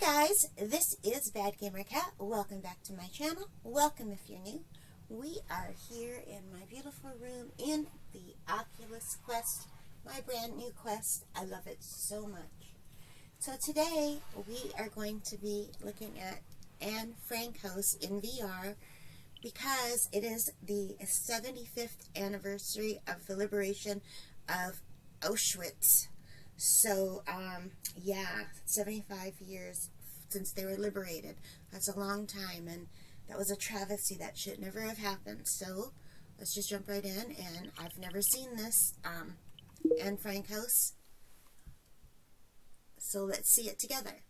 Hi guys, this is Bad Gamer Cat. Welcome back to my channel. Welcome if you're new. We are here in my beautiful room in the Oculus Quest, my brand new Quest. I love it so much. So today we are going to be looking at Anne Frank's in VR because it is the 75th anniversary of the liberation of Auschwitz. So, yeah, 75 years since they were liberated. That's a long time, and that was a travesty that should never have happened. So, let's just jump right in, and I've never seen this, Anne Frank's. So, let's see it together.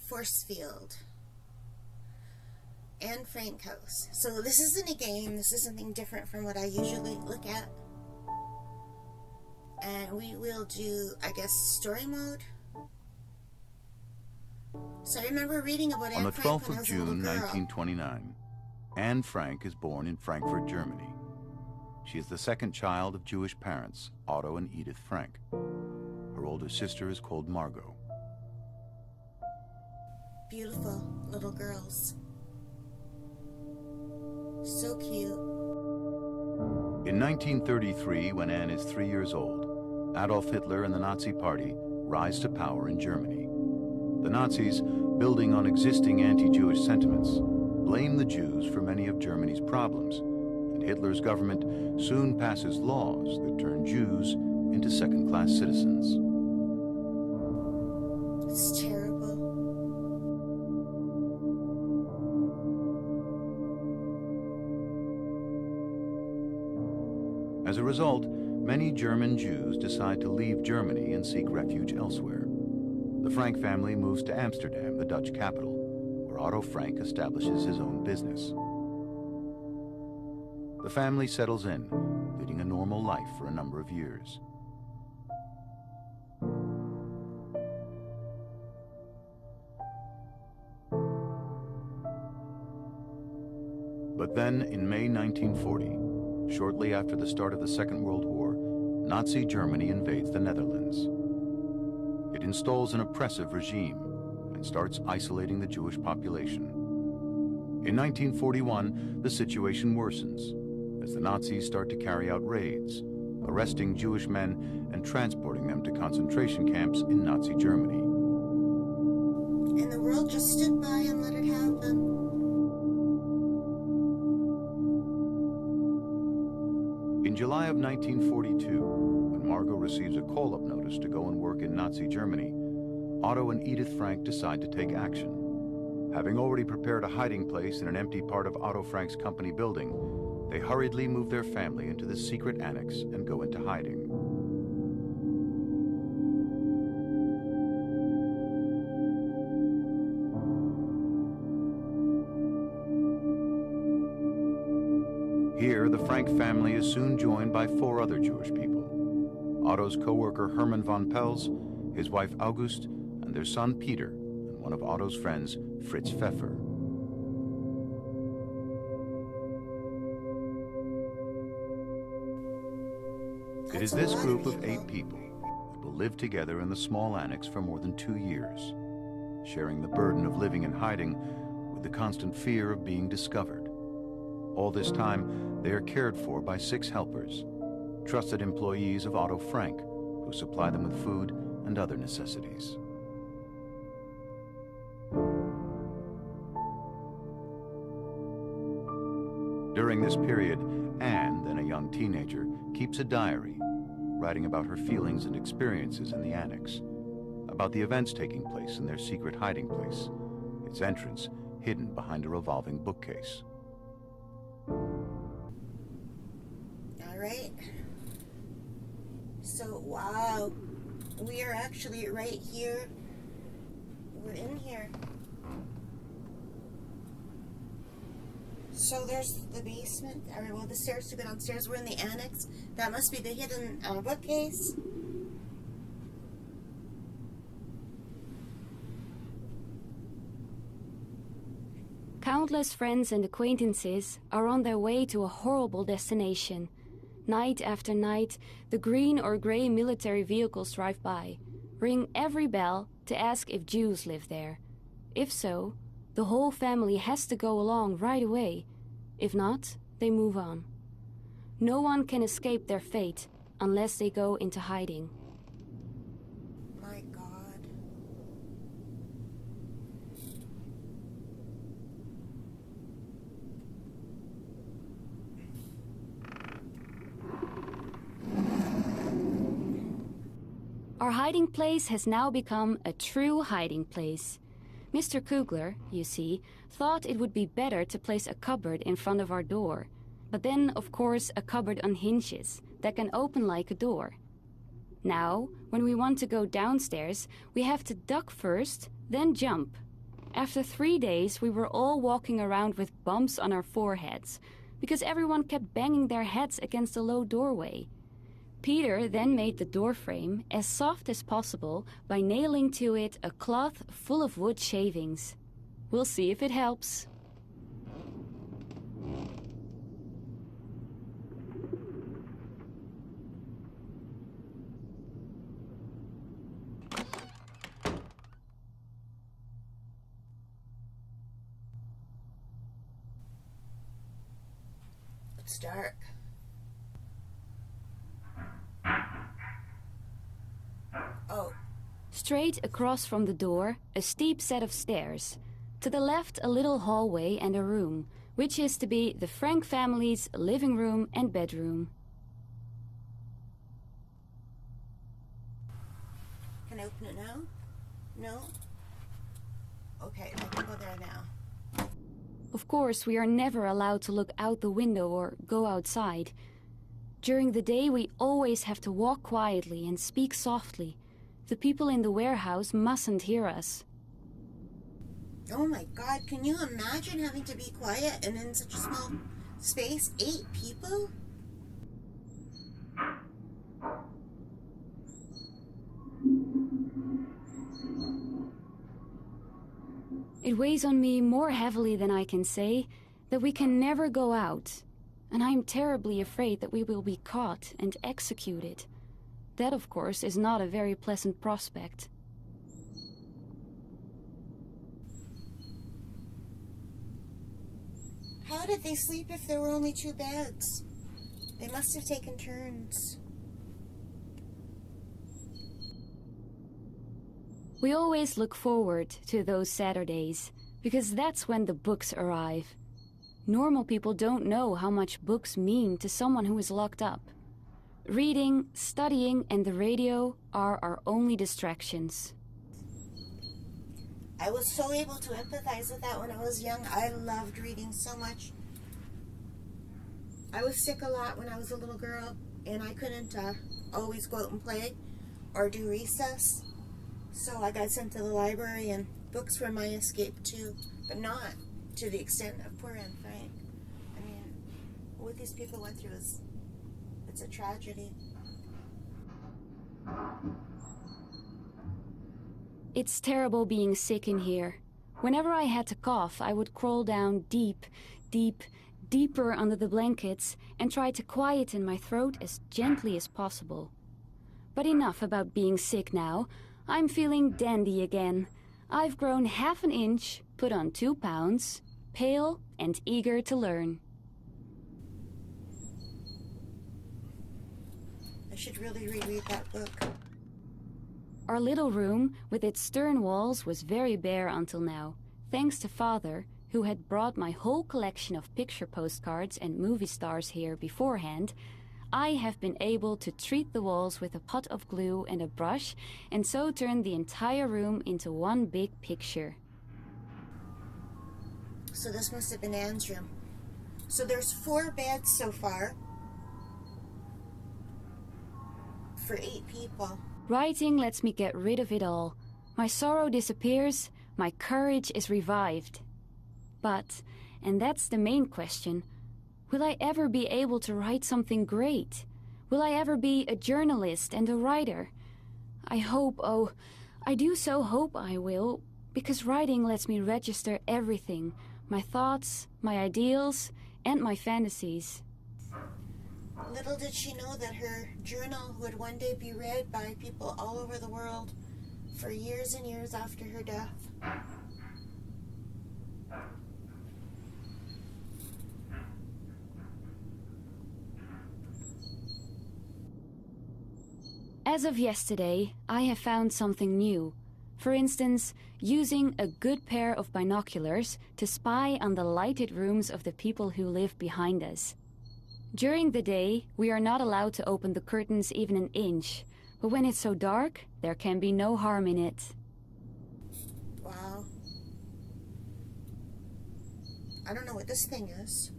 Force field. Anne Frank's. So this isn't a game. This is something different from what I usually look at. And we will do, I guess, story mode. So I remember reading about Anne Frank on the 12th of June, 1929, Anne Frank is born in Frankfurt, Germany. She is the second child of Jewish parents, Otto and Edith Frank. Her older sister is called Margot. Beautiful little girls. So cute. In 1933, when Anne is 3 years old, Adolf Hitler and the Nazi Party rise to power in Germany. The Nazis, building on existing anti-Jewish sentiments, blame the Jews for many of Germany's problems, and Hitler's government soon passes laws that turn Jews into second-class citizens. It's terrible. As a result, many German Jews decide to leave Germany and seek refuge elsewhere. The Frank family moves to Amsterdam, the Dutch capital, where Otto Frank establishes his own business. The family settles in, leading a normal life for a number of years. But then, in May 1940, shortly after the start of the Second World War, Nazi Germany invades the Netherlands. It installs an oppressive regime and starts isolating the Jewish population. In 1941, the situation worsens as the Nazis start to carry out raids, arresting Jewish men and transporting them to concentration camps in Nazi Germany. And the world just stood by and let it happen. In July of 1942, when Margot receives a call-up notice to go and work in Nazi Germany, Otto and Edith Frank decide to take action. Having already prepared a hiding place in an empty part of Otto Frank's company building, they hurriedly move their family into this secret annex and go into hiding. Here, the Frank family is soon joined by 4 other Jewish people: Otto's co-worker Hermann von Pels, his wife August, and their son Peter, and one of Otto's friends, Fritz Pfeffer. It is this group of 8 people that will live together in the small annex for more than 2 years, sharing the burden of living in hiding with the constant fear of being discovered. All this time, they are cared for by 6 helpers, trusted employees of Otto Frank, who supply them with food and other necessities. During this period, Anne, then a young teenager, keeps a diary, writing about her feelings and experiences in the annex, about the events taking place in their secret hiding place, its entrance hidden behind a revolving bookcase. Alright, so wow, we are actually right here. We're in here. So there's the basement, or well, the stairs to go downstairs. We're in the annex. That must be the hidden bookcase. Countless friends and acquaintances are on their way to a horrible destination, Night after night, the green or gray military vehicles drive by, ring every bell to ask if Jews live there. If so, the whole family has to go along right away. If not, they move on. No one can escape their fate unless they go into hiding. My God. Our hiding place has now become a true hiding place. Mr. Kugler, you see, thought it would be better to place a cupboard in front of our door. But then, of course, a cupboard on hinges that can open like a door. Now, when we want to go downstairs, we have to duck first, then jump. After 3 days, we were all walking around with bumps on our foreheads, because everyone kept banging their heads against the low doorway. Peter then made the door frame as soft as possible by nailing to it a cloth full of wood shavings. We'll see if it helps. It's dark. Oh. Straight across from the door, a steep set of stairs. To the left, a little hallway and a room, which is to be the Frank family's living room and bedroom. Can I open it now? No? Okay, I can go there now. Of course, we are never allowed to look out the window or go outside. During the day, we always have to walk quietly and speak softly. The people in the warehouse mustn't hear us. Oh my God, can you imagine having to be quiet and in such a small space? 8 people? It weighs on me more heavily than I can say that we can never go out, and I'm terribly afraid that we will be caught and executed. That, of course, is not a very pleasant prospect. How did they sleep if there were only 2 beds? They must have taken turns. We always look forward to those Saturdays, because that's when the books arrive. Normal people don't know how much books mean to someone who is locked up. Reading, studying, and the radio are our only distractions. I was so able to empathize with that when I was young. I loved reading so much. I was sick a lot when I was a little girl, and I couldn't always go out and play or do recess. So I got sent to the library, and books were my escape too, but not to the extent of poor Anne Frank. I mean, what these people went through it's a tragedy. It's terrible being sick in here. Whenever I had to cough, I would crawl down deeper under the blankets and try to quieten my throat as gently as possible. But enough about being sick now. I'm feeling dandy again. I've grown half an inch, put on 2 pounds, pale and eager to learn. I should really reread that book. Our little room, with its stern walls, was very bare until now, thanks to Father, who had brought my whole collection of picture postcards and movie stars here beforehand. I have been able to treat the walls with a pot of glue and a brush, and so turn the entire room into one big picture. So this must have been Anne's room. So there's 4 beds so far for 8 people. Writing lets me get rid of it all. My sorrow disappears, my courage is revived. But, and that's the main question, will I ever be able to write something great? Will I ever be a journalist and a writer? I hope, oh, I do so hope I will, because writing lets me register everything, my thoughts, my ideals, and my fantasies. Little did she know that her journal would one day be read by people all over the world for years and years after her death. As of yesterday, I have found something new. For instance, using a good pair of binoculars to spy on the lighted rooms of the people who live behind us. During the day, we are not allowed to open the curtains even an inch, but when it's so dark, there can be no harm in it. Wow. I don't know what this thing is.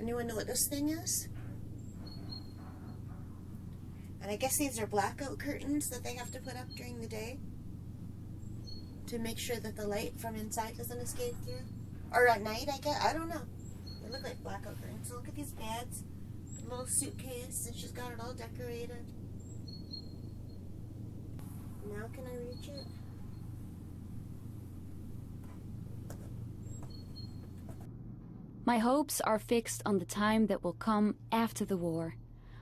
Anyone know what this thing is? And I guess these are blackout curtains that they have to put up during the day to make sure that the light from inside doesn't escape through. Or at night, I guess. I don't know. They look like blackout curtains. So look at these beds. A little suitcase, and she's got it all decorated. Now can I reach it? My hopes are fixed on the time that will come after the war.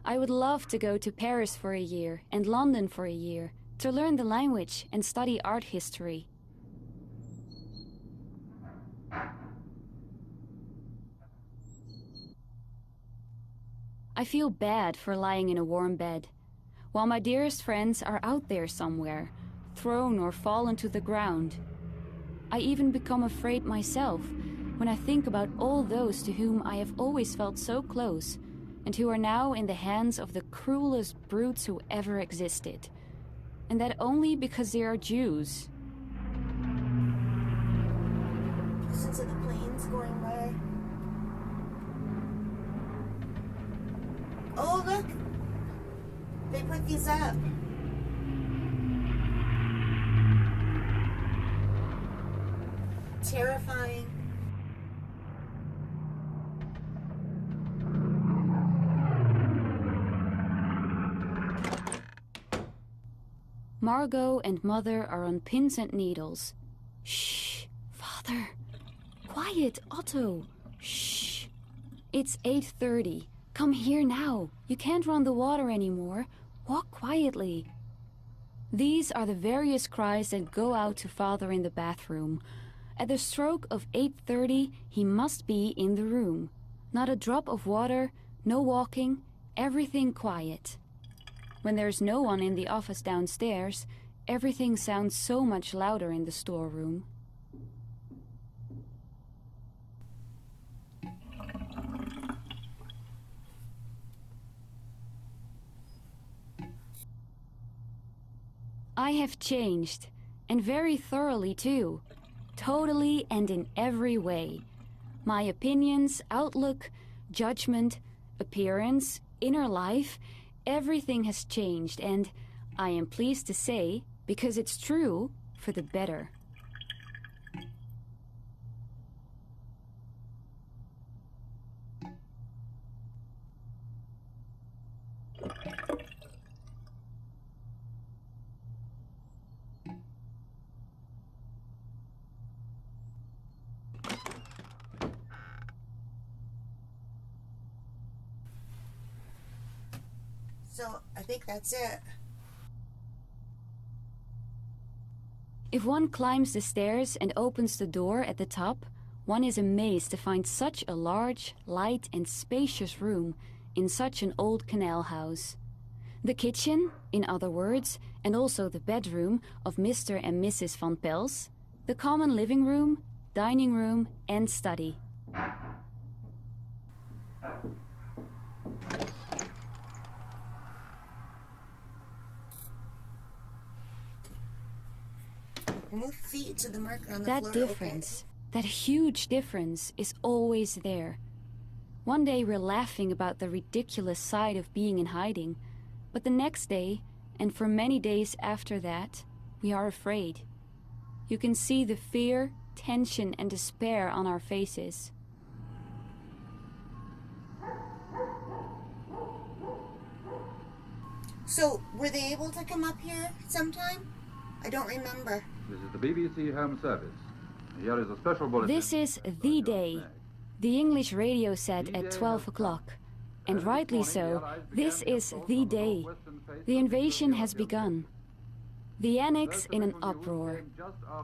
I would love to go to Paris for a year and London for a year to learn the language and study art history. I feel bad for lying in a warm bed, while my dearest friends are out there somewhere, thrown or fallen to the ground. I even become afraid myself when I think about all those to whom I have always felt so close, and who are now in the hands of the cruelest brutes who ever existed. And that only because they are Jews. Listen to the planes going by. Oh, look! They put these up. Terrifying. Margot and Mother are on pins and needles. Shh, Father. Quiet, Otto. Shh. It's 8:30. Come here now. You can't run the water anymore. Walk quietly. These are the various cries that go out to Father in the bathroom. At the stroke of 8:30, he must be in the room. Not a drop of water, no walking, everything quiet. When there's no one in the office downstairs, everything sounds so much louder in the storeroom. I have changed, and very thoroughly too. Totally and in every way. My opinions, outlook, judgment, appearance, inner life, everything has changed, and I am pleased to say, because it's true, for the better. So, I think that's it. If one climbs the stairs and opens the door at the top, one is amazed to find such a large, light and spacious room in such an old canal house. The kitchen, in other words, and also the bedroom of Mr. and Mrs. Van Pels, the common living room, dining room and study. Move feet to the marker on the That floor. difference, that huge difference, is always there. One day we're laughing about the ridiculous side of being in hiding, but the next day, and for many days after that, we are afraid. You can see the fear, tension, and despair on our faces. So, were they able to come up here sometime? I don't remember. This is the BBC Home Service. Here is a special bulletin. This is the day. The English radio said at 12 o'clock. And rightly so, this is the day. The invasion has begun. The Annex in an uproar.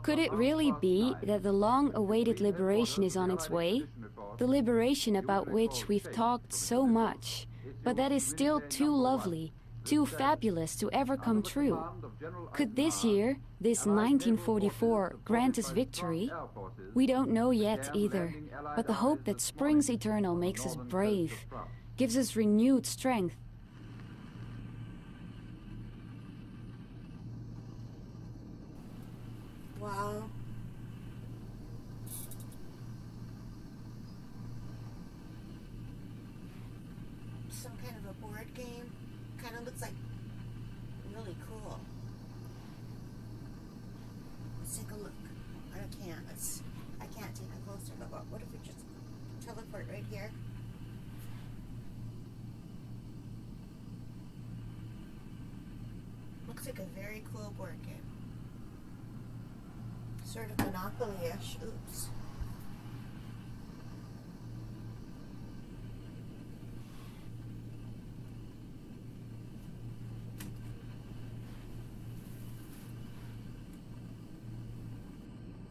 Could it really be that the long-awaited liberation is on its way? The liberation about which we've talked so much, but that is still too lovely, too fabulous to ever come true. Could this year, this 1944, grant us victory? We don't know yet either, but the hope that springs eternal makes us brave, gives us renewed strength. Wow. Some kind of a board game. Kind of looks like really cool. Let's take a look. I can't. I can't take a closer look. What if we just teleport right here? Looks like a very cool board game. Sort of Monopoly-ish. Oops.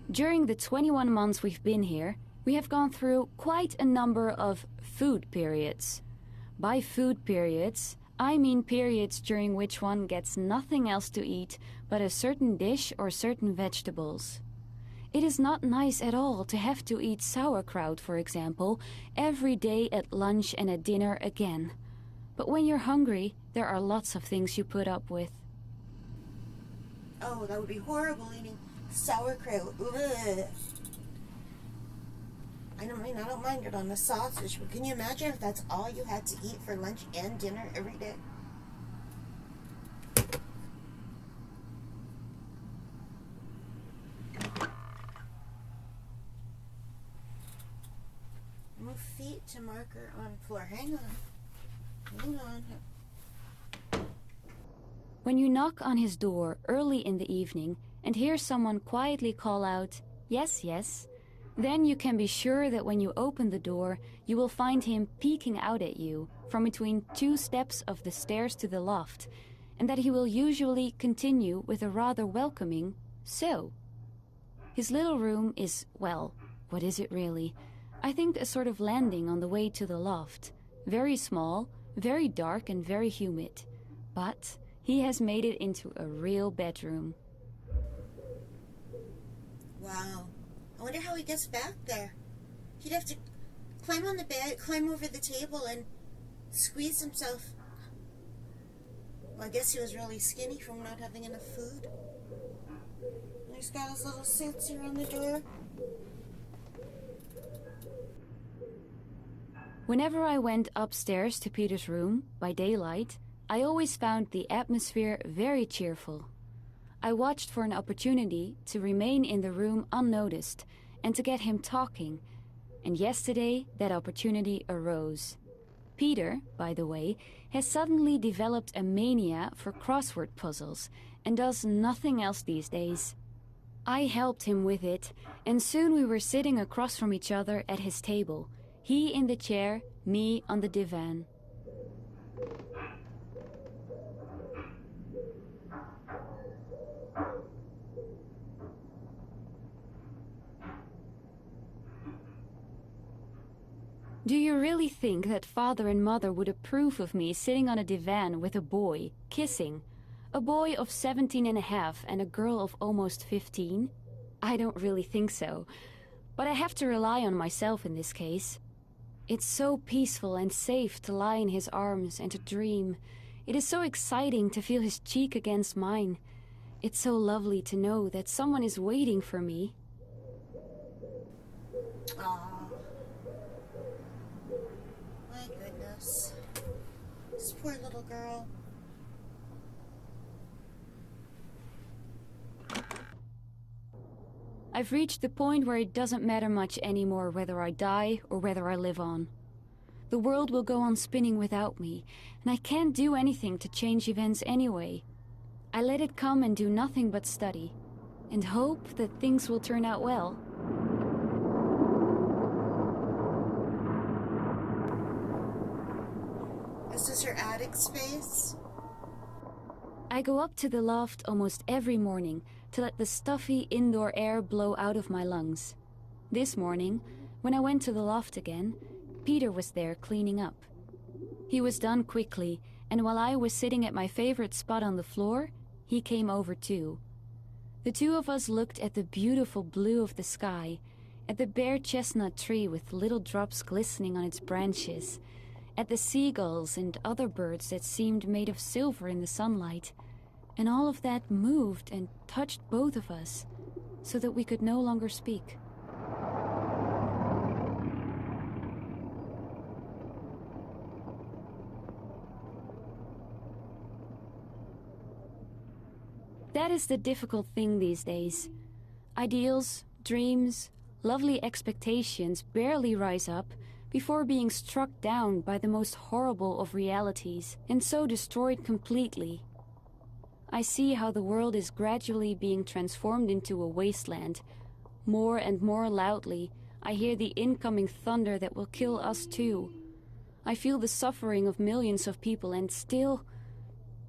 During the 21 months we've been here, we have gone through quite a number of food periods. By food periods, I mean periods during which one gets nothing else to eat but a certain dish or certain vegetables. It is not nice at all to have to eat sauerkraut, for example, every day at lunch and at dinner again. But when you're hungry, there are lots of things you put up with. Oh, that would be horrible eating sauerkraut. Ugh. I don't mind it on the sausage, but can you imagine if that's all you had to eat for lunch and dinner every day? Move feet to marker on floor. Hang on. Hang on. When you knock on his door early in the evening and hear someone quietly call out, "Yes, yes," then you can be sure that when you open the door, you will find him peeking out at you from between 2 steps of the stairs to the loft, and that he will usually continue with a rather welcoming "so." His little room is, well, what is it really? I think a sort of landing on the way to the loft. Very small, very dark and very humid. But he has made it into a real bedroom. Wow. I wonder how he gets back there. He'd have to climb on the bed, climb over the table, and squeeze himself. Well, I guess he was really skinny from not having enough food. And he's got his little suits here on the door. Whenever I went upstairs to Peter's room by daylight, I always found the atmosphere very cheerful. I watched for an opportunity to remain in the room unnoticed and to get him talking, and yesterday that opportunity arose. Peter, by the way, has suddenly developed a mania for crossword puzzles and does nothing else these days. I helped him with it, and soon we were sitting across from each other at his table, he in the chair, me on the divan. Do you really think that father and mother would approve of me sitting on a divan with a boy, kissing? A boy of 17 and a half and a girl of almost 15? I don't really think so. But I have to rely on myself in this case. It's so peaceful and safe to lie in his arms and to dream. It is so exciting to feel his cheek against mine. It's so lovely to know that someone is waiting for me. Aww. My goodness. This poor little girl. I've reached the point where it doesn't matter much anymore whether I die or whether I live on. The world will go on spinning without me, and I can't do anything to change events anyway. I let it come and do nothing but study, and hope that things will turn out well. Is this her attic space? I go up to the loft almost every morning to let the stuffy indoor air blow out of my lungs. This morning, when I went to the loft again, Peter was there cleaning up. He was done quickly, and while I was sitting at my favorite spot on the floor, he came over too. The two of us looked at the beautiful blue of the sky, at the bare chestnut tree with little drops glistening on its branches, at the seagulls and other birds that seemed made of silver in the sunlight, and all of that moved and touched both of us, so that we could no longer speak. That is the difficult thing these days. Ideals, dreams, lovely expectations barely rise up before being struck down by the most horrible of realities, and so destroyed completely. I see how the world is gradually being transformed into a wasteland. More and more loudly, I hear the incoming thunder that will kill us too. I feel the suffering of millions of people, and still,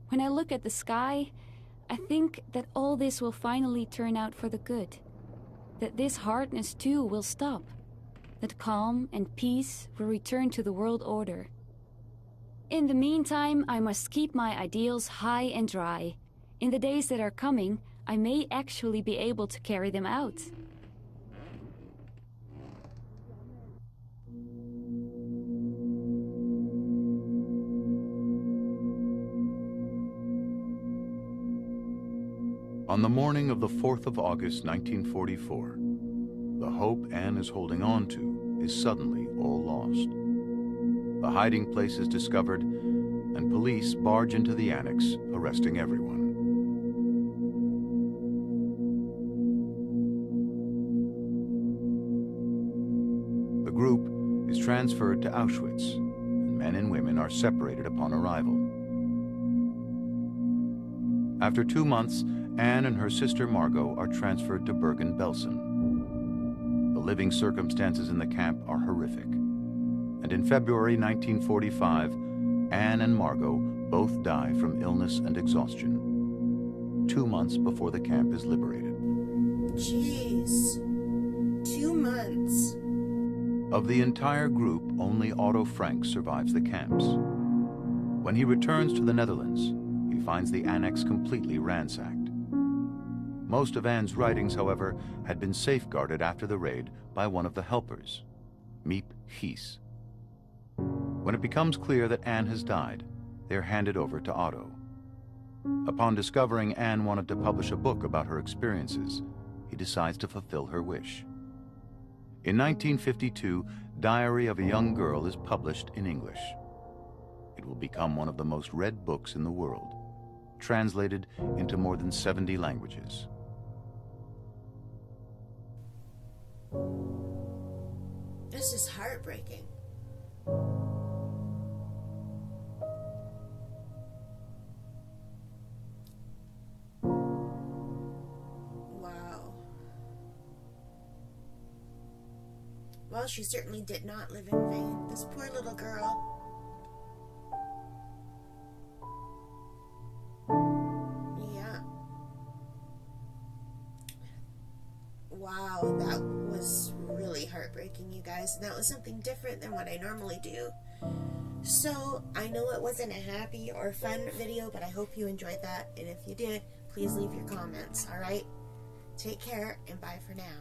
when I look at the sky, I think that all this will finally turn out for the good. That this hardness too will stop. That calm and peace will return to the world order. In the meantime, I must keep my ideals high and dry. In the days that are coming, I may actually be able to carry them out. On the morning of the 4th of August, 1944, the hope Anne is holding on to is suddenly all lost. The hiding place is discovered, and police barge into the annex, arresting everyone. The group is transferred to Auschwitz, and men and women are separated upon arrival. After 2 months, Anne and her sister Margot are transferred to Bergen-Belsen. The living circumstances in the camp are horrific. And in February 1945, Anne and Margot both die from illness and exhaustion, 2 months before the camp is liberated. Jeez. 2 months. Of the entire group, only Otto Frank survives the camps. When he returns to the Netherlands, he finds the annex completely ransacked. Most of Anne's writings, however, had been safeguarded after the raid by one of the helpers, Miep Gies. When it becomes clear that Anne has died, they are handed over to Otto. Upon discovering Anne wanted to publish a book about her experiences, he decides to fulfill her wish. In 1952, Diary of a Young Girl is published in English. It will become one of the most read books in the world, translated into more than 70 languages. This is heartbreaking. Wow. Well, she certainly did not live in vain. This poor little girl. Yeah. Wow, that was really heartbreaking, you guys. And that was something different than what I normally do. So, I know it wasn't a happy or fun video, but I hope you enjoyed that. And if you did, please leave your comments, alright? Take care, and bye for now.